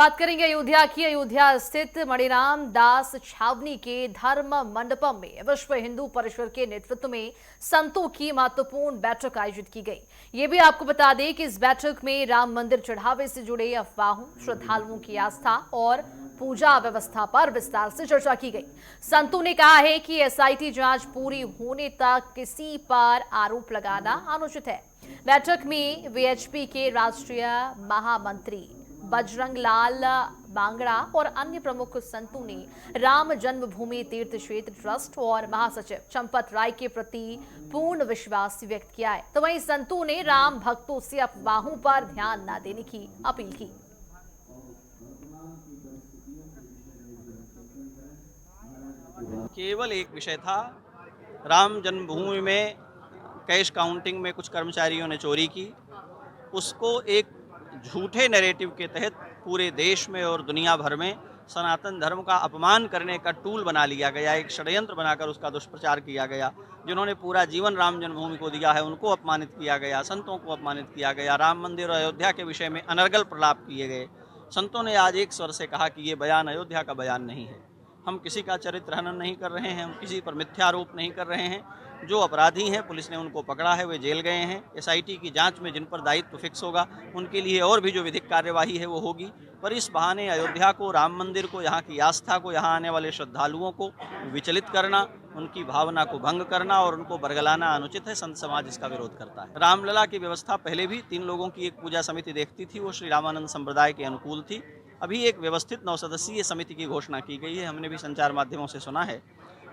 बात करेंगे अयोध्या की। अयोध्या स्थित मणिराम दास छावनी के धर्म मंडपम में विश्व हिंदू परिषद के नेतृत्व में संतों की महत्वपूर्ण बैठक आयोजित की गई। ये भी आपको बता दें कि इस बैठक में राम मंदिर चढ़ावे से जुड़े अफवाहों, श्रद्धालुओं की आस्था और पूजा व्यवस्था पर विस्तार से चर्चा की गई। संतों ने कहा है कि एसआईटी जांच पूरी होने तक किसी पर आरोप लगाना अनुचित है। बैठक में वीएचपी के राष्ट्रीय महामंत्री बजरंग लाल बांगड़ा और अन्य प्रमुख संतों ने राम जन्मभूमि तीर्थ क्षेत्र ट्रस्ट और महासचिव चंपत राय के प्रति पूर्ण विश्वास व्यक्त किया है। तो वहीं संतों ने राम भक्तों से अफवाहों पर ध्यान न देने की अपील की। केवल एक विषय था, राम जन्मभूमि में कैश काउंटिंग में कुछ कर्मचारियों ने चोरी की। उसको एक झूठे नैरेटिव के तहत पूरे देश में और दुनिया भर में सनातन धर्म का अपमान करने का टूल बना लिया गया। एक षड्यंत्र बनाकर उसका दुष्प्रचार किया गया। जिन्होंने पूरा जीवन राम जन्मभूमि को दिया है उनको अपमानित किया गया, संतों को अपमानित किया गया। राम मंदिर और अयोध्या के विषय में अनर्गल प्रलाप किए गए। संतों ने आज एक स्वर से कहा कि ये बयान अयोध्या का बयान नहीं है। हम किसी का चरित्र हनन नहीं कर रहे हैं, हम किसी पर मिथ्यारोप नहीं कर रहे हैं। जो अपराधी हैं पुलिस ने उनको पकड़ा है, वे जेल गए हैं। एसआईटी की जांच में जिन पर दायित्व फिक्स होगा उनके लिए और भी जो विधिक कार्यवाही है वो होगी। पर इस बहाने अयोध्या को, राम मंदिर को, यहाँ की आस्था को, यहाँ आने वाले श्रद्धालुओं को विचलित करना, उनकी भावना को भंग करना और उनको बरगलाना अनुचित है। संत समाज इसका विरोध करता है। रामलला की व्यवस्था पहले भी 3 लोगों की एक पूजा समिति देखती थी, वो श्री रामानंद संप्रदाय के अनुकूल थी। अभी एक व्यवस्थित 9 सदस्यीय समिति की घोषणा की गई है, हमने भी संचार माध्यमों से सुना है।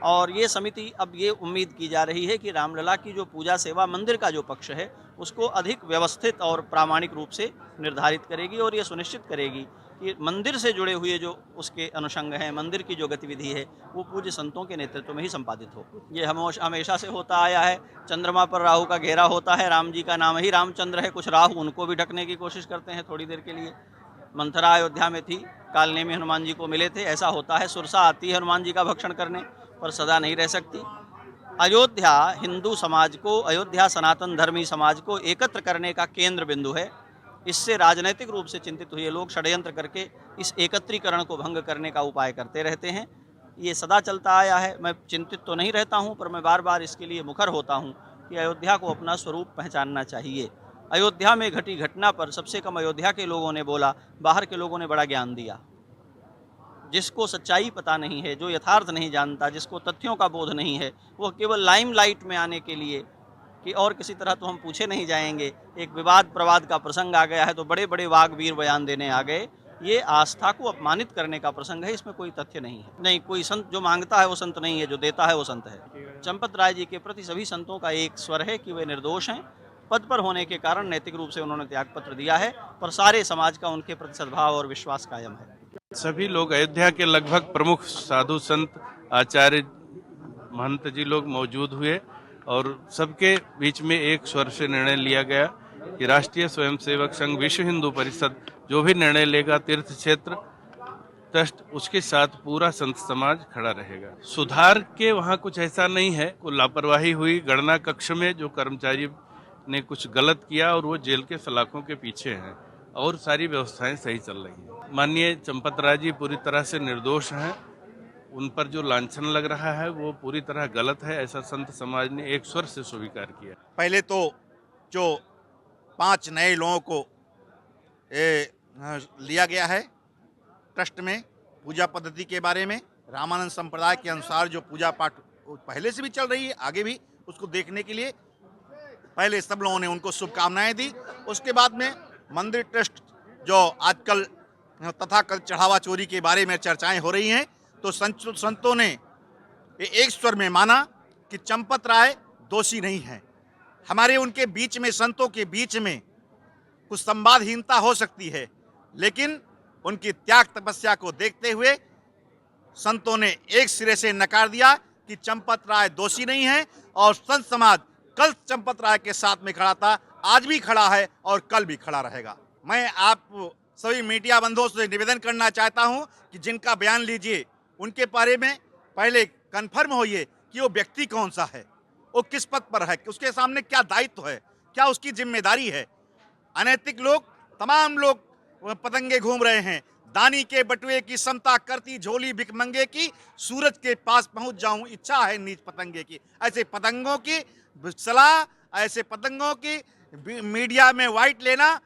और ये समिति अब ये उम्मीद की जा रही है कि रामलला की जो पूजा सेवा मंदिर का जो पक्ष है उसको अधिक व्यवस्थित और प्रामाणिक रूप से निर्धारित करेगी और ये सुनिश्चित करेगी कि मंदिर से जुड़े हुए जो उसके अनुषंग हैं, मंदिर की जो गतिविधि है वो पूज्य संतों के नेतृत्व में ही संपादित हो। ये हमेशा से होता आया है। चंद्रमा पर राहु का घेरा होता है, राम जी का नाम ही रामचंद्र है, कुछ राहु उनको भी ढकने की कोशिश करते हैं थोड़ी देर के लिए। मंथरा अयोध्या में थी, कालने में हनुमान जी को मिले थे। ऐसा होता है, सुरसा आती है हनुमान जी का भक्षण करने, पर सदा नहीं रह सकती। अयोध्या हिंदू समाज को, अयोध्या सनातन धर्मी समाज को एकत्र करने का केंद्र बिंदु है। इससे राजनीतिक रूप से चिंतित हुए लोग षड्यंत्र करके इस एकत्रीकरण को भंग करने का उपाय करते रहते हैं। ये सदा चलता आया है। मैं चिंतित तो नहीं रहता हूँ, पर मैं बार बार इसके लिए मुखर होता हूँ कि अयोध्या को अपना स्वरूप पहचानना चाहिए। अयोध्या में घटी घटना पर सबसे कम अयोध्या के लोगों ने बोला, बाहर के लोगों ने बड़ा ज्ञान दिया। जिसको सच्चाई पता नहीं है, जो यथार्थ नहीं जानता, जिसको तथ्यों का बोध नहीं है, वो केवल लाइमलाइट में आने के लिए कि और किसी तरह तो हम पूछे नहीं जाएंगे, एक विवाद प्रवाद का प्रसंग आ गया है तो बड़े बड़े वाग्वीर बयान देने आ गए। ये आस्था को अपमानित करने का प्रसंग है, इसमें कोई तथ्य नहीं है। नहीं, कोई संत जो मांगता है वो संत नहीं है, जो देता है वो संत है। चंपत राय जी के प्रति सभी संतों का एक स्वर है कि वे निर्दोष हैं। पद पर होने के कारण नैतिक रूप से उन्होंने त्यागपत्र दिया है, पर सारे समाज का उनके प्रति सद्भाव और विश्वास कायम है। सभी लोग, अयोध्या के लगभग प्रमुख साधु संत, आचार्य, महंत जी लोग मौजूद हुए और सबके बीच में एक स्वर से निर्णय लिया गया कि राष्ट्रीय स्वयंसेवक संघ विश्व हिंदू परिषद जो भी निर्णय लेगा तीर्थ क्षेत्र ट्रस्ट, उसके साथ पूरा संत समाज खड़ा रहेगा। सुधार के वहाँ कुछ ऐसा नहीं है। कोई लापरवाही हुई गणना कक्ष में, जो कर्मचारी ने कुछ गलत किया और वो जेल के सलाखों के पीछे हैं, और सारी व्यवस्थाएं सही चल रही हैं। माननीय चंपत राय जी पूरी तरह से निर्दोष हैं। उन पर जो लांछन लग रहा है वो पूरी तरह गलत है, ऐसा संत समाज ने एक स्वर से स्वीकार किया। पहले तो जो 5 नए लोगों को लिया गया है ट्रस्ट में पूजा पद्धति के बारे में, रामानंद संप्रदाय के अनुसार जो पूजा पाठ पहले से भी चल रही है, आगे भी उसको देखने के लिए पहले सब लोगों ने उनको शुभकामनाएं दी। उसके बाद में मंदिर ट्रस्ट जो आजकल तथाकथित चढ़ावा चोरी के बारे में चर्चाएं हो रही हैं, तो संतों ने एक स्वर में माना कि चंपत राय दोषी नहीं है। हमारे उनके बीच में, संतों के बीच में कुछ संवादहीनता हो सकती है, लेकिन उनकी त्याग तपस्या को देखते हुए संतों ने एक सिरे से नकार दिया कि चंपत राय दोषी नहीं है। और संत समाज कल चंपत राय के साथ में खड़ा था, आज भी खड़ा है और कल भी खड़ा रहेगा। मैं आप सभी मीडिया बंधुओं से निवेदन करना चाहता हूं कि जिनका बयान लीजिए उनके बारे में पहले कंफर्म होइए कि वो व्यक्ति कौन सा है, वो किस पद पर है, उसके सामने क्या दायित्व है, क्या उसकी जिम्मेदारी है। अनैतिक लोग, तमाम लोग पतंगे घूम रहे हैं, दानी के बटुए की समता करती झोली भिखमंगे की, सूरज के पास पहुंच जाऊं इच्छा है नीच पतंगे की। ऐसे पतंगों की सलाह, ऐसे पतंगों की मीडिया में वाइट लेना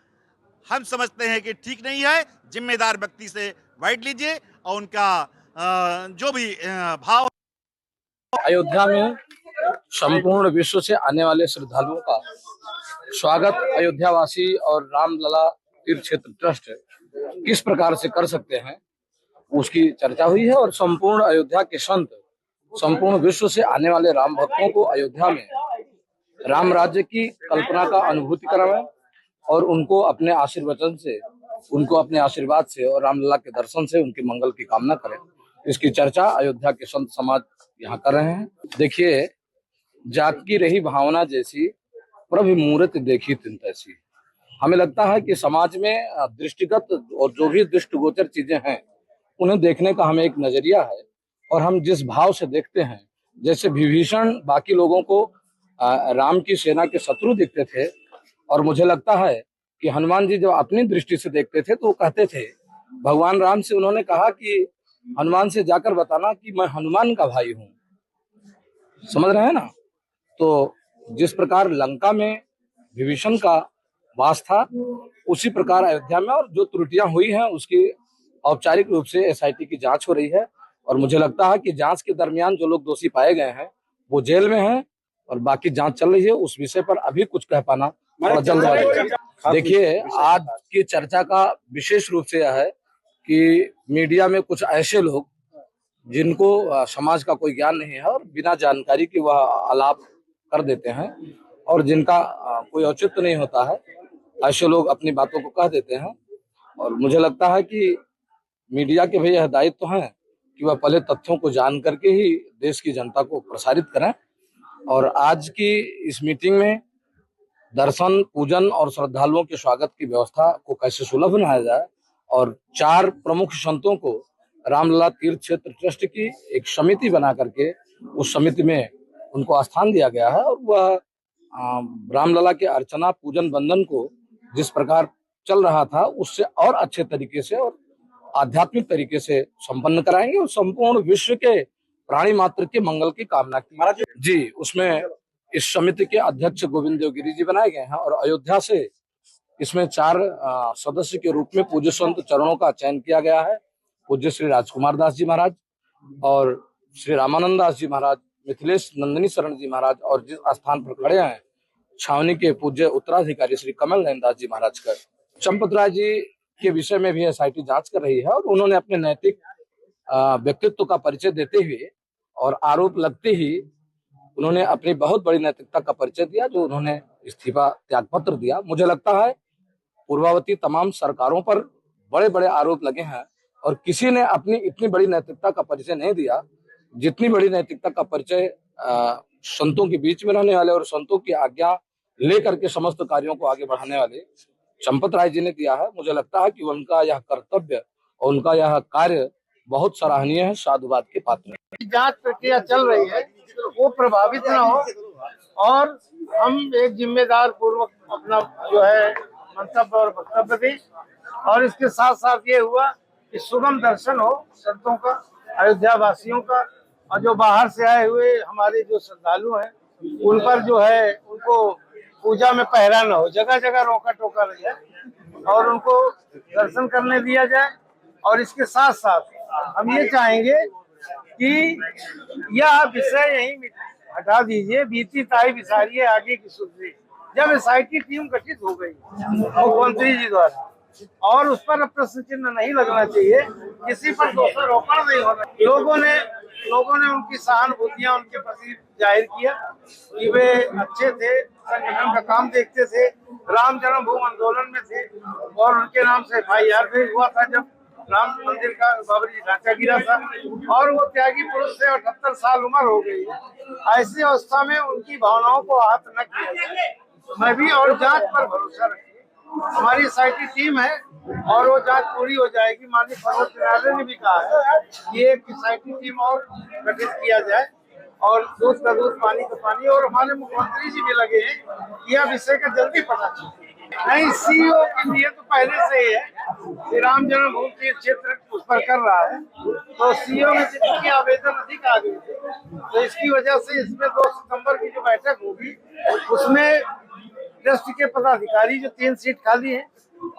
हम समझते हैं कि ठीक नहीं है। जिम्मेदार व्यक्ति से वाइट लीजिए और उनका जो भी भाव। अयोध्या में संपूर्ण विश्व से आने वाले श्रद्धालुओं का स्वागत अयोध्यावासी और रामलला तीर्थ क्षेत्र ट्रस्ट किस प्रकार से कर सकते हैं, उसकी चर्चा हुई है। और संपूर्ण अयोध्या के संत संपूर्ण विश्व से आने वाले राम भक्तों को अयोध्या में राम राज्य की कल्पना का अनुभूति कराएं और उनको अपने आशीर्वचन से, उनको अपने आशीर्वाद से और रामलला के दर्शन से उनके मंगल की कामना करें। इसकी चर्चा अयोध्या के संत समाज यहाँ कर रहे हैं। देखिए, जागी रही भावना जैसी प्रभु मूर्ति देखी तिन तैसी। हमें लगता है कि समाज में दृष्टिगत और जो भी दृष्टिगोचर चीजें हैं उन्हें देखने का हमें एक नजरिया है, और हम जिस भाव से देखते हैं, जैसे विभीषण बाकी लोगों को राम की सेना के शत्रु दिखते थे, और मुझे लगता है कि हनुमान जी जब अपनी दृष्टि से देखते थे तो वो कहते थे, भगवान राम से उन्होंने कहा कि हनुमान से जाकर बताना कि मैं हनुमान का भाई हूँ। समझ रहे हैं ना? तो जिस प्रकार लंका में विभीषण का वास था, उसी प्रकार अयोध्या में और जो त्रुटियां हुई हैं उसकी औपचारिक रूप से एसआईटी की जांच हो रही है। और मुझे लगता है कि जांच के दरमियान जो लोग दोषी पाए गए हैं वो जेल में हैं, और बाकी जांच चल रही है। उस विषय पर अभी कुछ कह पाना थोड़ा जल्दबाजी है। देखिए, आज की चर्चा का विशेष रूप से यह है कि मीडिया में कुछ ऐसे लोग जिनको समाज का कोई ज्ञान नहीं है और बिना जानकारी के वह आलाप कर देते हैं, और जिनका कोई औचित्य नहीं होता है, ऐसे लोग अपनी बातों को कह देते हैं। और मुझे लगता है कि मीडिया के भी यह दायित्व है कि वह पहले तथ्यों को जान करके ही देश की जनता को प्रसारित करें। और आज की इस मीटिंग में दर्शन, पूजन और श्रद्धालुओं के स्वागत की व्यवस्था को कैसे सुलभ बनाया जाए, और 4 प्रमुख संतों को रामलला तीर्थ क्षेत्र ट्रस्ट की एक समिति बना करके उस समिति में उनको स्थान दिया गया है। और वह रामलला के अर्चना, पूजन, वंदन को जिस प्रकार चल रहा था उससे और अच्छे तरीके से और आध्यात्मिक तरीके से संपन्न कराएंगे, और संपूर्ण विश्व के प्राणी मात्र के मंगल की कामना की जी। उसमें इस समिति के अध्यक्ष गोविंद देवगिरी जी बनाए गए हैं, और अयोध्या से इसमें 4 सदस्य के रूप में पूज्य संत चरणों का चयन किया गया है। पूज्य श्री राजकुमार दास जी महाराज और श्री रामानंद दास जी महाराज, मिथिलेश नंदिनी शरण जी महाराज, और जिस स्थान पर खड़े हैं छावनी के पूज्य उत्तराधिकारी श्री कमल नयन दास जी महाराज का। चंपत राय जी के विषय में भी एसआईटी जांच कर रही है, और उन्होंने अपने नैतिक व्यक्तित्व का परिचय देते हुए और आरोप लगते ही उन्होंने अपनी बहुत बड़ी नैतिकता का परिचय दिया, जो उन्होंने इस्तीफा त्यागपत्र दिया। मुझे लगता है पूर्वावती तमाम सरकारों पर बड़े बड़े आरोप लगे हैं, और किसी ने अपनी इतनी बड़ी नैतिकता का परिचय नहीं दिया जितनी बड़ी नैतिकता का परिचय संतों के बीच में रहने वाले और संतों की आज्ञा लेकर के समस्त कार्यों को आगे बढ़ाने वाले चंपत राय जी ने दिया है। मुझे लगता है कि उनका यह कर्तव्य और उनका यह कार्य बहुत सराहनीय है, साधुवाद के पात्र है। जांच प्रक्रिया चल रही है, वो प्रभावित न हो, और हम एक जिम्मेदार पूर्वक अपना जो है मंतव्य और वक्तव्य दें। और इसके साथ साथ ये हुआ कि सुगम दर्शन हो संतों का, अयोध्या वासियों का, और जो बाहर से आए हुए हमारे जो श्रद्धालु हैं उन पर जो है उनको पूजा में पहरा न हो, जगह जगह रोका टोका लग जाए और उनको दर्शन करने दिया जाए। और इसके साथ साथ हम ये चाहेंगे कि यह विषय यही हटा दीजिए, बीती ताई विसारिये आगे की सुधरी। जब एसआईटी टीम गठित हो गई मुख्यमंत्री जी द्वारा, और उस पर प्रश्न चिन्ह नहीं लगना चाहिए, किसी पर दोषारोपण नहीं होना। लोगों ने उनकी सहानुभूतियां उनके प्रति जाहिर किया कि वे अच्छे थे, संगठन का काम देखते थे, राम जन्मभूमि आंदोलन में थे, और उनके नाम से FIR भी हुआ था जब राम मंदिर का बाबरी ढांचा गिरा था, और वो त्यागी पुरुष से 78 साल उम्र हो गई है। ऐसी अवस्था में उनकी भावनाओं को आहत न किया जाए। मैं भी और जांच पर भरोसा रखिए, हमारी एसआईटी टीम है और वो जांच पूरी हो जाएगी। माननीय सर्वोच्च न्यायालय ने भी कहा है कि एक एसआईटी टीम और गठित किया जाए, और दूध का दूध, पानी का पानी। और हमारे मुख्यमंत्री जी भी लगे हैं कि यह विषय का जल्दी पता चले। नहीं, सीईओ की नियत तो पहले से ही है कि राम जन्मभूमि तीर्थ क्षेत्र उस पर कर रहा है, तो सीईओ में जिनके आवेदन अधिक आ गए थे, तो इसकी वजह से इसमें 2 सितंबर की जो बैठक होगी उसमें ट्रस्ट के पदाधिकारी जो 3 सीट खाली हैं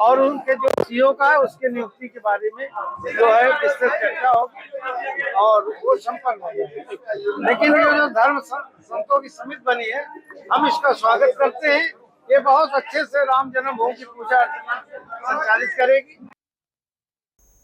और उनके जो सीईओ का है उसके नियुक्ति के बारे में जो है विस्तृत चर्चा होगी और वो संपन्न हो जाएगी। लेकिन ये जो धर्म संतों की समिति बनी है, हम इसका स्वागत करते हैं। ये बहुत अच्छे से राम जन्मभूमि की पूजा अर्चना संचालित करेगी